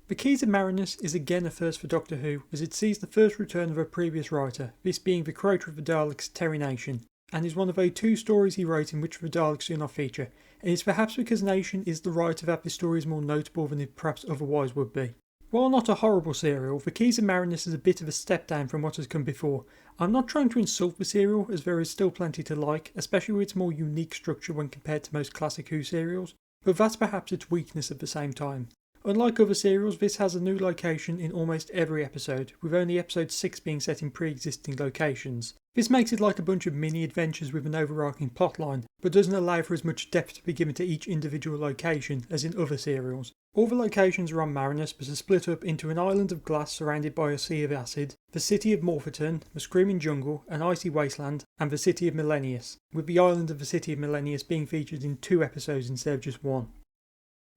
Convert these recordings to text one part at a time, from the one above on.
The Keys of Marinus is again a first for Doctor Who, as it sees the first return of a previous writer, this being the creator of the Daleks, Terry Nation, and is one of the 2 stories he wrote in which the Daleks do not feature, and it's perhaps because Nation is the writer that this story is more notable than it perhaps otherwise would be. While not a horrible serial, The Keys of Marinus is a bit of a step down from what has come before. I'm not trying to insult the serial, as there is still plenty to like, especially with its more unique structure when compared to most classic Who serials, but that's perhaps its weakness at the same time. Unlike other serials, this has a new location in almost every episode, with only episode 6 being set in pre-existing locations. This makes it like a bunch of mini-adventures with an overarching plotline, but doesn't allow for as much depth to be given to each individual location as in other serials. All the locations are on Marinus, but are split up into an island of glass surrounded by a sea of acid, the city of Morpherton, the Screaming Jungle, an icy wasteland, and the city of Millennius, with the island of the city of Millennius being featured in 2 episodes instead of just 1.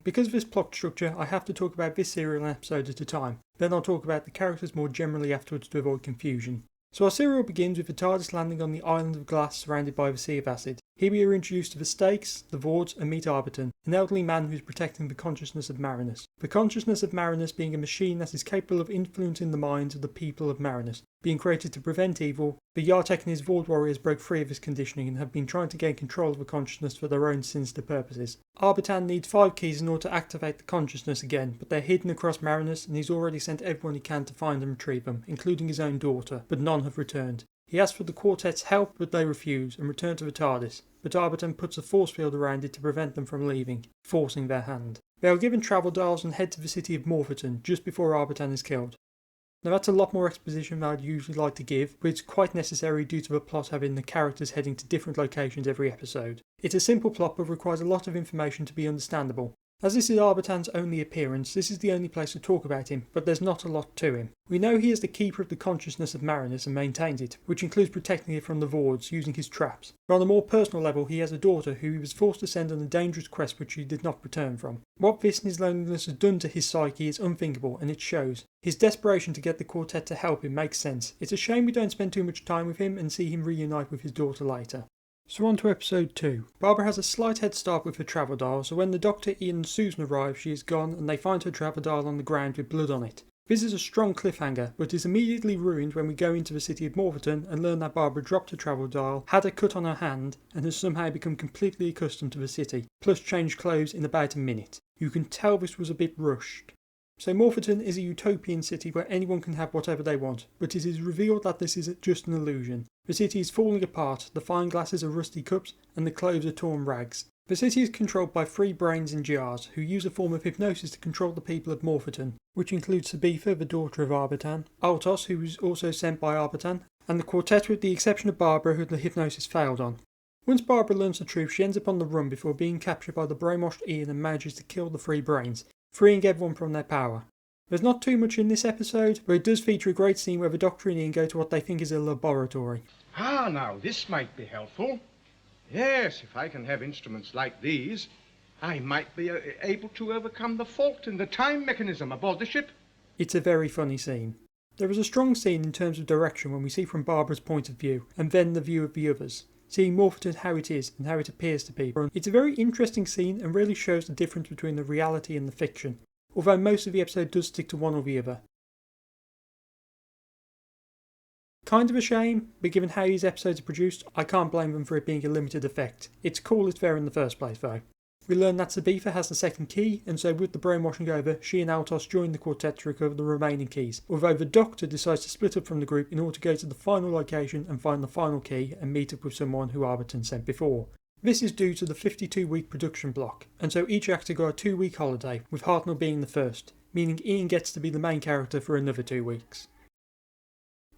Because of this plot structure, I have to talk about this serial an episode at a time, then I'll talk about the characters more generally afterwards to avoid confusion. So our serial begins with the TARDIS landing on the island of glass surrounded by the sea of acid. Here we are introduced to the Stakes, the Vords, and meet Arbiton, an elderly man who is protecting the consciousness of Marinus. The consciousness of Marinus being a machine that is capable of influencing the minds of the people of Marinus. Being created to prevent evil, the Yartek and his Vord warriors broke free of his conditioning and have been trying to gain control of the consciousness for their own sinister purposes. Arbitan needs 5 keys in order to activate the consciousness again, but they're hidden across Marinus and he's already sent everyone he can to find and retrieve them, including his own daughter, but none have returned. He asks for the quartet's help, but they refuse and return to the TARDIS, but Arbitan puts a force field around it to prevent them from leaving, forcing their hand. They are given travel dials and head to the city of Morpherton just before Arbitan is killed. Now that's a lot more exposition than I'd usually like to give, but it's quite necessary due to the plot having the characters heading to different locations every episode. It's a simple plot but requires a lot of information to be understandable. As this is Arbitan's only appearance, this is the only place to talk about him, but there's not a lot to him. We know he is the keeper of the consciousness of Marinus and maintains it, which includes protecting it from the Vords using his traps. But on a more personal level, he has a daughter who he was forced to send on a dangerous quest which he did not return from. What this and his loneliness has done to his psyche is unthinkable, and it shows. His desperation to get the quartet to help him makes sense. It's a shame we don't spend too much time with him and see him reunite with his daughter later. So on to episode 2. Barbara has a slight head start with her travel dial, so when the Doctor, Ian and Susan arrive, she is gone and they find her travel dial on the ground with blood on it. This is a strong cliffhanger, but is immediately ruined when we go into the city of Morpherton and learn that Barbara dropped her travel dial, had a cut on her hand, and has somehow become completely accustomed to the city, plus changed clothes in about a minute. You can tell this was a bit rushed. So Morpherton is a utopian city where anyone can have whatever they want, but it is revealed that this is just an illusion. The city is falling apart, the fine glasses are rusty cups, and the clothes are torn rags. The city is controlled by 3 brains in jars, who use a form of hypnosis to control the people of Morpherton, which includes Sabitha, the daughter of Arbitan, Altos, who was also sent by Arbitan, and the quartet with the exception of Barbara, who the hypnosis failed on. Once Barbara learns the truth, she ends up on the run before being captured by the brainwashed Ian and manages to kill the 3 brains, freeing everyone from their power. There's not too much in this episode, but it does feature a great scene where the Doctor and Ian go to what they think is a laboratory. Ah, now this might be helpful. Yes, if I can have instruments like these, I might be able to overcome the fault in the time mechanism aboard the ship. It's a very funny scene. There is a strong scene in terms of direction when we see from Barbara's point of view, and then the view of the others, seeing Morpherton how it is and how it appears to be. It's a very interesting scene and really shows the difference between the reality and the fiction, although most of the episode does stick to one or the other. Kind of a shame, but given how these episodes are produced, I can't blame them for it being a limited effect. It's cool it's there in the first place though. We learn that Sabitha has the second key, and so with the brainwashing over, she and Altos join the quartet to recover the remaining keys, although the Doctor decides to split up from the group in order to go to the final location and find the final key and meet up with someone who Arbiton sent before. This is due to the 52-week production block, and so each actor got a 2-week holiday, with Hartnell being the first, meaning Ian gets to be the main character for another 2 weeks.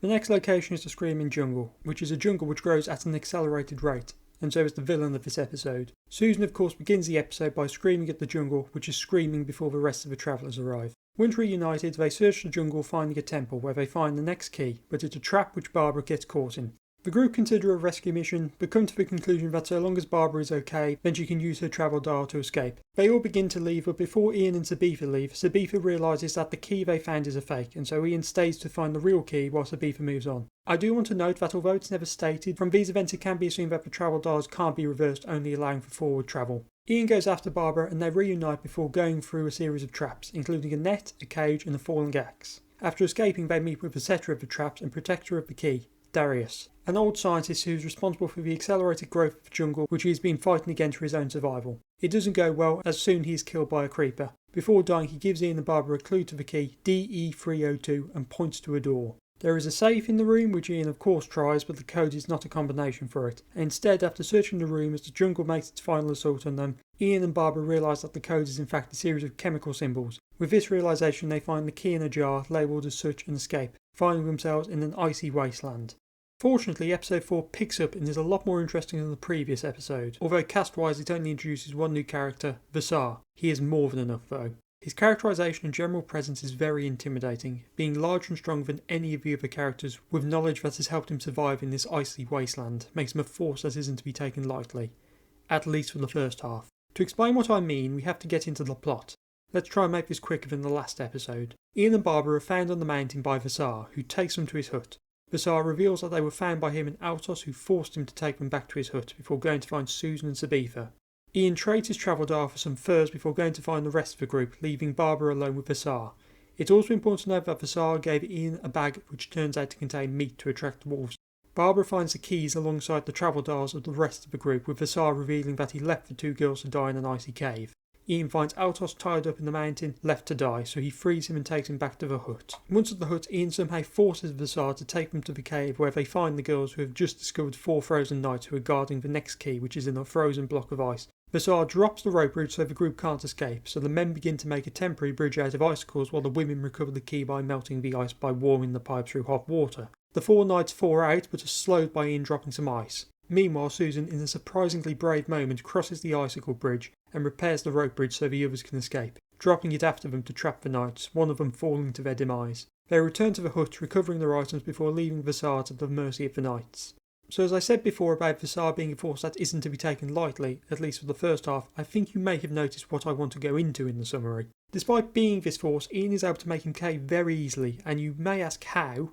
The next location is the Screaming Jungle, which is a jungle which grows at an accelerated rate, and so is the villain of this episode. Susan of course begins the episode by screaming at the jungle, which is screaming before the rest of the travellers arrive. Once reunited, they search the jungle finding a temple where they find the next key, but it's a trap which Barbara gets caught in. The group consider a rescue mission, but come to the conclusion that so long as Barbara is okay, then she can use her travel dial to escape. They all begin to leave, but before Ian and Sabitha leave, Sabitha realises that the key they found is a fake, and so Ian stays to find the real key while Sabitha moves on. I do want to note that although it's never stated, from these events it can be assumed that the travel dials can't be reversed, only allowing for forward travel. Ian goes after Barbara and they reunite before going through a series of traps, including a net, a cage and a falling axe. After escaping, they meet with the setter of the traps and protector of the key, Darius, an old scientist who's responsible for the accelerated growth of the jungle which he's been fighting against for his own survival. It doesn't go well as soon he is killed by a creeper. Before dying he gives Ian and Barbara a clue to the key DE302 and points to a door. There is a safe in the room which Ian of course tries, but the code is not a combination for it. Instead, after searching the room as the jungle makes its final assault on them, Ian and Barbara realise that the code is in fact a series of chemical symbols. With this realisation they find the key in a jar labelled as such and escape, finding themselves in an icy wasteland. Fortunately, episode 4 picks up and is a lot more interesting than the previous episode, although cast-wise it only introduces one new character, Vasar. He is more than enough though. His characterisation and general presence is very intimidating, being larger and stronger than any of the other characters, with knowledge that has helped him survive in this icy wasteland, makes him a force that isn't to be taken lightly, at least for the first half. To explain what I mean, we have to get into the plot. Let's try and make this quicker than the last episode. Ian and Barbara are found on the mountain by Vasar, who takes them to his hut. Vasar reveals that they were found by him and Altos, who forced him to take them back to his hut before going to find Susan and Sabitha. Ian trades his travel dial for some furs before going to find the rest of the group, leaving Barbara alone with Vasar. It's also important to note that Vasar gave Ian a bag which turns out to contain meat to attract wolves. Barbara finds the keys alongside the travel dials of the rest of the group, with Vasar revealing that he left the two girls to die in an icy cave. Ian finds Altos tied up in the mountain, left to die, so he frees him and takes him back to the hut. Once at the hut, Ian somehow forces Vasar to take them to the cave where they find the girls who have just discovered 4 frozen knights who are guarding the next key, which is in a frozen block of ice. Vasar drops the rope bridge so the group can't escape, so the men begin to make a temporary bridge out of icicles while the women recover the key by melting the ice by warming the pipe through hot water. The 4 knights thaw out but are slowed by Ian dropping some ice. Meanwhile, Susan, in a surprisingly brave moment, crosses the icicle bridge and repairs the rope bridge so the others can escape, dropping it after them to trap the knights, one of them falling to their demise. They return to the hut, recovering their items before leaving Vasar to the mercy of the knights. So as I said before about Vasar being a force that isn't to be taken lightly, at least for the first half, I think you may have noticed what I want to go into in the summary. Despite being this force, Ian is able to make him cave very easily, and you may ask how.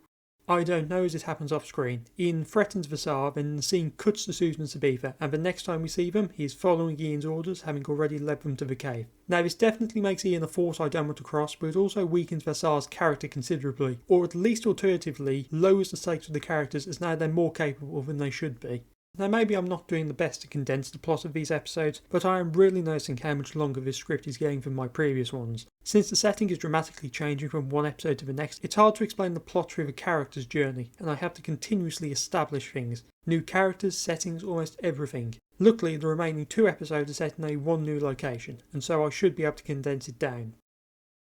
I don't know, as it happens off screen. Ian threatens Vasar, then the scene cuts to Susan and Sabitha, and the next time we see them, he is following Ian's orders, having already led them to the cave. Now this definitely makes Ian a force I don't want to cross, but it also weakens Vasar's character considerably, or at least alternatively, lowers the stakes of the characters as now they're more capable than they should be. Now maybe I'm not doing the best to condense the plot of these episodes, but I am really noticing how much longer this script is getting than my previous ones. Since the setting is dramatically changing from one episode to the next, it's hard to explain the plot through the character's journey, and I have to continuously establish things. New characters, settings, almost everything. Luckily, the remaining 2 episodes are set in one new location, and so I should be able to condense it down.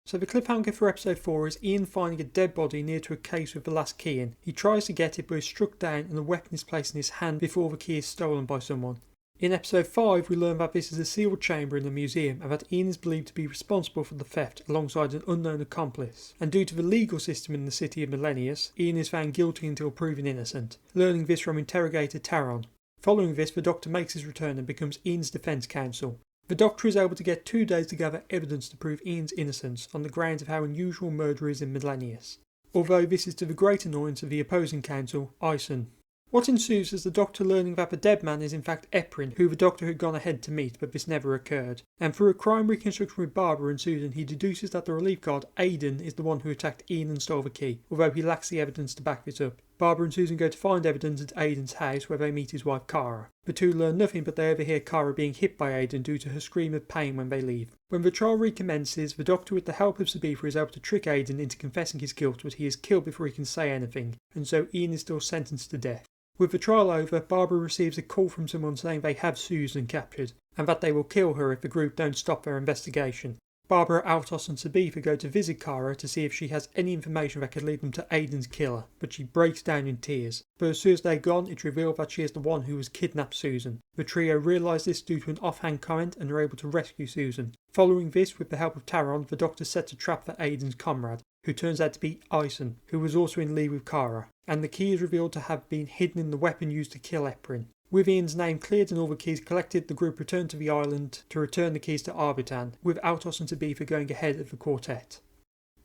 So the cliffhanger for episode 4 is Ian finding a dead body near to a case with the last key in. He tries to get it but is struck down and a weapon is placed in his hand before the key is stolen by someone. In episode 5 we learn that this is a sealed chamber in the museum and that Ian is believed to be responsible for the theft alongside an unknown accomplice. And due to the legal system in the city of Millennius, Ian is found guilty until proven innocent, learning this from interrogator Taron. Following this, the Doctor makes his return and becomes Ian's defence counsel. The Doctor is able to get 2 days to gather evidence to prove Ian's innocence on the grounds of how unusual murder is in Millennius, although this is to the great annoyance of the opposing counsel, Ison. What ensues is the Doctor learning that the dead man is in fact Eprin, who the Doctor had gone ahead to meet, but this never occurred. And through a crime reconstruction with Barbara and Susan, he deduces that the relief guard, Aidan, is the one who attacked Ian and stole the key, although he lacks the evidence to back this up. Barbara and Susan go to find evidence at Aidan's house where they meet his wife Kara. The two learn nothing but they overhear Kara being hit by Aidan due to her scream of pain when they leave. When the trial recommences, the Doctor with the help of Sabitha is able to trick Aidan into confessing his guilt, but he is killed before he can say anything, and so Ian is still sentenced to death. With the trial over, Barbara receives a call from someone saying they have Susan captured, and that they will kill her if the group don't stop their investigation. Barbara, Altos and Sabitha go to visit Kara to see if she has any information that could lead them to Aidan's killer, but she breaks down in tears. But as soon as they're gone, it's revealed that she is the one who has kidnapped Susan. The trio realise this due to an offhand comment and are able to rescue Susan. Following this, with the help of Taron, the Doctor sets a trap for Aidan's comrade, who turns out to be Ison, who was also in league with Kara, and the key is revealed to have been hidden in the weapon used to kill Eprin. With Ian's name cleared and all the keys collected, the group return to the island to return the keys to Arbitan, with Altos and Sabitha going ahead of the quartet.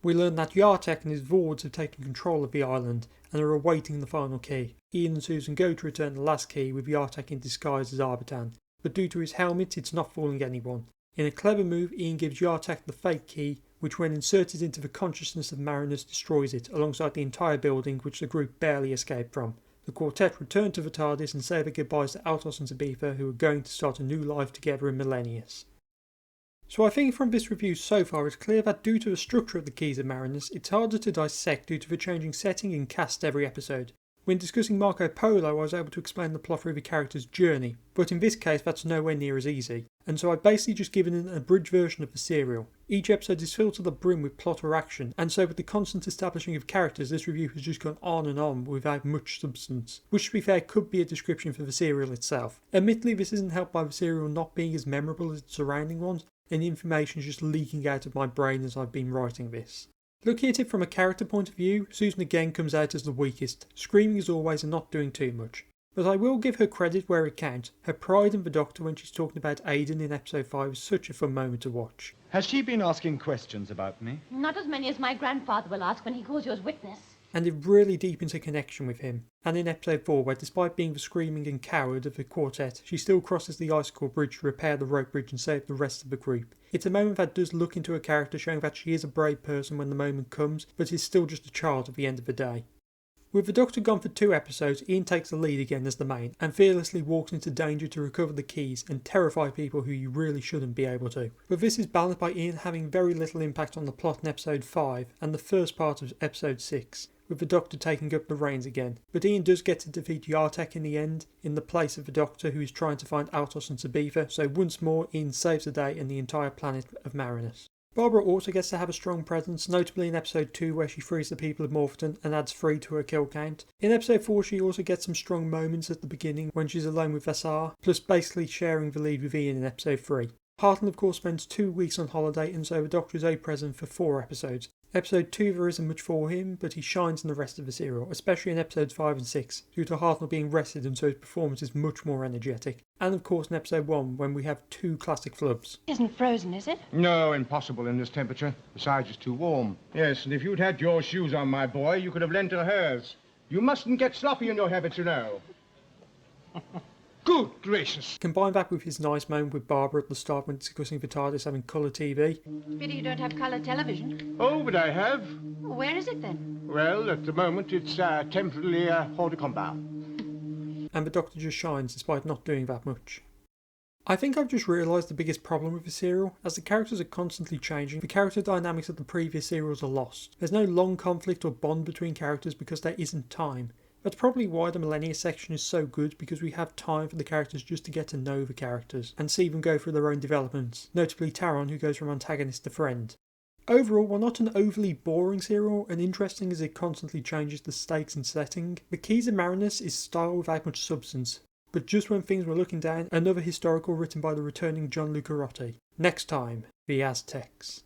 We learn that Yartek and his Vords have taken control of the island and are awaiting the final key. Ian and Susan go to return the last key with Yartek in disguise as Arbitan, but due to his helmet it's not fooling anyone. In a clever move, Ian gives Yartek the fake key, which when inserted into the consciousness of Marinus destroys it, alongside the entire building which the group barely escaped from. The quartet return to the TARDIS and say their goodbyes to Altos and Tabitha, who are going to start a new life together in Millennius. So I think from this review so far it's clear that due to the structure of the Keys of Marinus, it's harder to dissect due to the changing setting and cast every episode. When discussing Marco Polo I was able to explain the plot through the character's journey, but in this case that's nowhere near as easy, and so I've basically just given an abridged version of the serial. Each episode is filled to the brim with plot or action, and so with the constant establishing of characters this review has just gone on and on without much substance, which to be fair could be a description for the serial itself. Admittedly this isn't helped by the serial not being as memorable as its surrounding ones, and the information is just leaking out of my brain as I've been writing this. Looking at it from a character point of view, Susan again comes out as the weakest, screaming as always and not doing too much. But I will give her credit where it counts. Her pride in the Doctor when she's talking about Aidan in episode 5 is such a fun moment to watch. Has she been asking questions about me? Not as many as my grandfather will ask when he calls you as witness. And it really deepens her connection with him. And in episode 4 where despite being the screaming and coward of the quartet, she still crosses the icicle bridge to repair the rope bridge and save the rest of the group. It's a moment that does look into her character, showing that she is a brave person when the moment comes, but is still just a child at the end of the day. With the Doctor gone for 2 episodes, Ian takes the lead again as the main, and fearlessly walks into danger to recover the keys and terrify people who you really shouldn't be able to. But this is balanced by Ian having very little impact on the plot in episode 5 and the first part of episode 6, with the Doctor taking up the reins again. But Ian does get to defeat Yartek in the end, in the place of the Doctor who is trying to find Altos and Tabitha, so once more Ian saves the day and the entire planet of Marinus. Barbara also gets to have a strong presence, notably in episode 2 where she frees the people of Morpheton and adds 3 to her kill count. In episode 4 she also gets some strong moments at the beginning when she's alone with Vassar, plus basically sharing the lead with Ian in episode 3. Hartland of course spends 2 weeks on holiday and so the Doctor is present for 4 episodes. Episode 2 there isn't much for him, but he shines in the rest of the serial, especially in episodes 5 and 6, due to Hartnell being rested and so his performance is much more energetic. And of course in episode 1 when we have 2 classic flubs. Isn't frozen, is it? No, impossible in this temperature. Besides, it's too warm. Yes, and if you'd had your shoes on, my boy, you could have lent her hers. You mustn't get sloppy in your habits, you know. Good gracious. Combine that with his nice moment with Barbara at the start when discussing the TARDIS having colour TV. Pity you don't have colour television. Oh, but I have. Where is it then? Well, at the moment it's temporarily hors de combat. And the Doctor just shines despite not doing that much. I think I've just realised the biggest problem with the serial. As the characters are constantly changing, the character dynamics of the previous serials are lost. There's no long conflict or bond between characters because there isn't time. That's probably why the Millennia section is so good, because we have time for the characters just to get to know the characters and see them go through their own developments, notably Taron who goes from antagonist to friend. Overall, while not an overly boring serial and interesting as it constantly changes the stakes and setting, The Keys of Marinus is style without much substance, but just when things were looking down, another historical written by the returning John Lucarotti. Next time, The Aztecs.